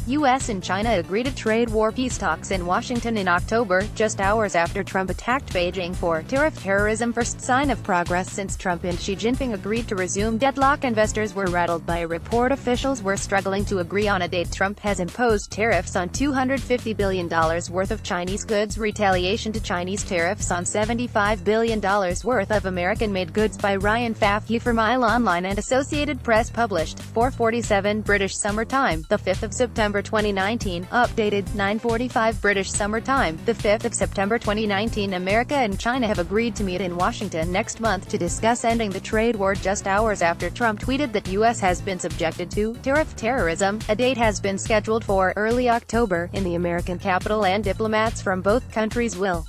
U.S. and China agree to trade war peace talks in Washington in October, just hours after Trump attacked Beijing for tariff terrorism. First sign of progress since Trump and Xi Jinping agreed to resume deadlock. Investors were rattled by a report officials were struggling to agree on a date. Trump has imposed tariffs on $250 billion worth of Chinese goods, retaliation to Chinese tariffs on $75 billion worth of American-made goods by Ryan Pfaff from Mile Online and Associated Press, published 4:47 British Summer Time, the 5th of September 2019, updated 9:45 British Summer Time, the 5th of September 2019. America and China have agreed to meet in Washington next month to discuss ending the trade war, just hours after Trump tweeted that U.S. has been subjected to tariff terrorism. A date has been scheduled for early October in the American capital, and diplomats from both countries will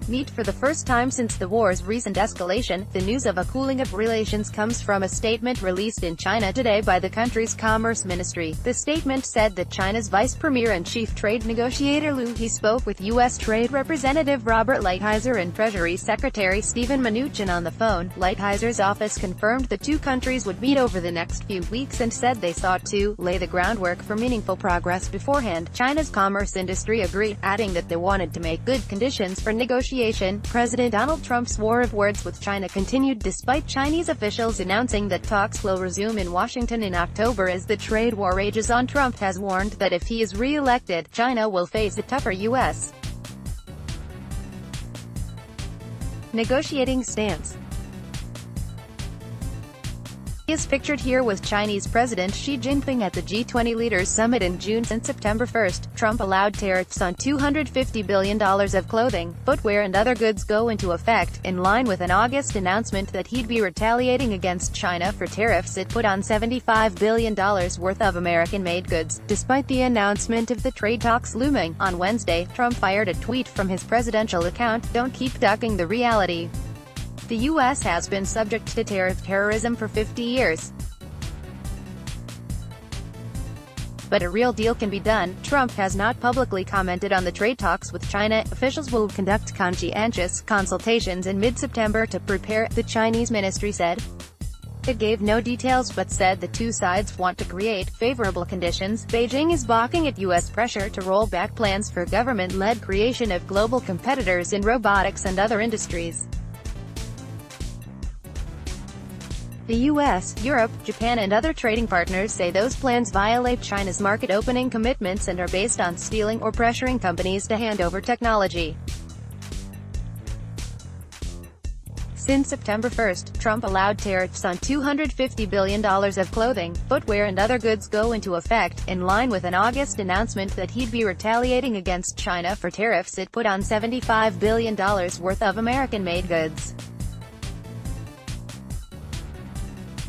meet for the first time since the war's recent escalation. The news of a cooling of relations comes from a statement released in China today by the country's Commerce Ministry. The statement said that China's Vice Premier and Chief Trade Negotiator Liu He spoke with U.S. Trade Representative Robert Lighthizer and Treasury Secretary Steven Mnuchin on the phone. Lighthizer's office confirmed the two countries would meet over the next few weeks and said they sought to lay the groundwork for meaningful progress beforehand. China's commerce industry agreed, adding that they wanted to make good conditions for negotiation. President Donald Trump's war of words with China continued despite Chinese officials announcing that talks will resume in Washington in October as the trade war rages on. Trump has warned that if he is re-elected, China will face a tougher U.S. negotiating stance. He is pictured here with Chinese President Xi Jinping at the G20 Leaders Summit in June. Since September 1st, Trump allowed tariffs on $250 billion of clothing, footwear and other goods go into effect, in line with an August announcement that he'd be retaliating against China for tariffs it put on $75 billion worth of American-made goods. Despite the announcement of the trade talks looming, on Wednesday, Trump fired a tweet from his presidential account, "Don't keep ducking the reality. The U.S. has been subject to tariff terrorism for 50 years. But a real deal can be done." Trump has not publicly commented on the trade talks with China. Officials will conduct conscientious consultations in mid-September to prepare, the Chinese ministry said. It gave no details but said the two sides want to create favorable conditions. Beijing is balking at U.S. pressure to roll back plans for government-led creation of global competitors in robotics and other industries. The U.S., Europe, Japan and other trading partners say those plans violate China's market opening commitments and are based on stealing or pressuring companies to hand over technology. Since September 1st, Trump allowed tariffs on $250 billion of clothing, footwear and other goods go into effect, in line with an August announcement that he'd be retaliating against China for tariffs it put on $75 billion worth of American-made goods.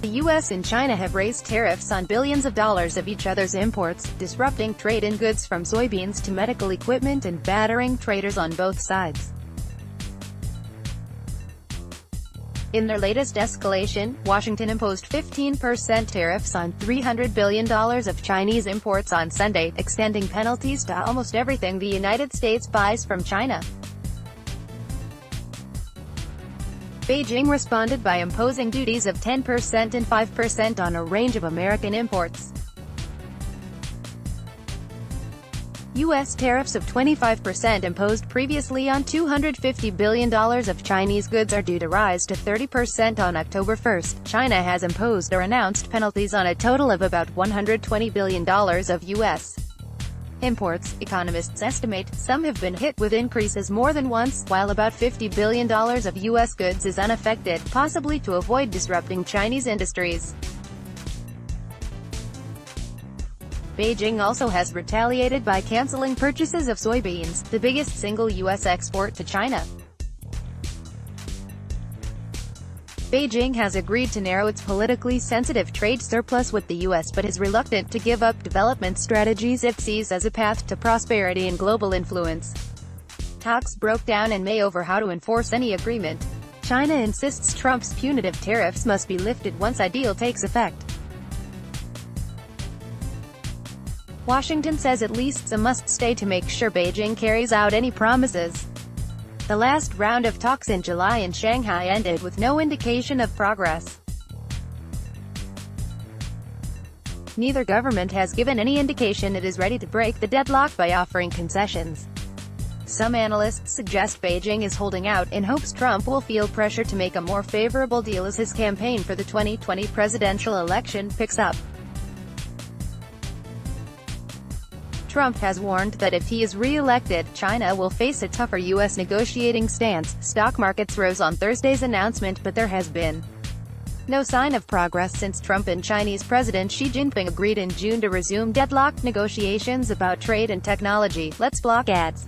The U.S. and China have raised tariffs on billions of dollars of each other's imports, disrupting trade in goods from soybeans to medical equipment and battering traders on both sides. In their latest escalation, Washington imposed 15% tariffs on $300 billion of Chinese imports on Sunday, extending penalties to almost everything the United States buys from China. Beijing responded by imposing duties of 10% and 5% on a range of American imports. U.S. tariffs of 25% imposed previously on $250 billion of Chinese goods are due to rise to 30% on October 1st. China has imposed or announced penalties on a total of about $120 billion of U.S. imports. Economists estimate some have been hit with increases more than once, while about $50 billion of U.S. goods is unaffected, possibly to avoid disrupting Chinese industries. Beijing also has retaliated by canceling purchases of soybeans, the biggest single U.S. export to China. Beijing has agreed to narrow its politically sensitive trade surplus with the U.S. but is reluctant to give up development strategies it sees as a path to prosperity and global influence. Talks broke down in May over how to enforce any agreement. China insists Trump's punitive tariffs must be lifted once a deal takes effect. Washington says at least a must-stay to make sure Beijing carries out any promises. The last round of talks in July in Shanghai ended with no indication of progress. neither government has given any indication it is ready to break the deadlock by offering concessions. Some analysts suggest Beijing is holding out in hopes Trump will feel pressure to make a more favorable deal as his campaign for the 2020 presidential election picks up. Trump has warned that if he is re-elected, China will face a tougher U.S. negotiating stance. Stock markets rose on Thursday's announcement, but there has been no sign of progress since Trump and Chinese President Xi Jinping agreed in June to resume deadlocked negotiations about trade and technology. Let's block ads.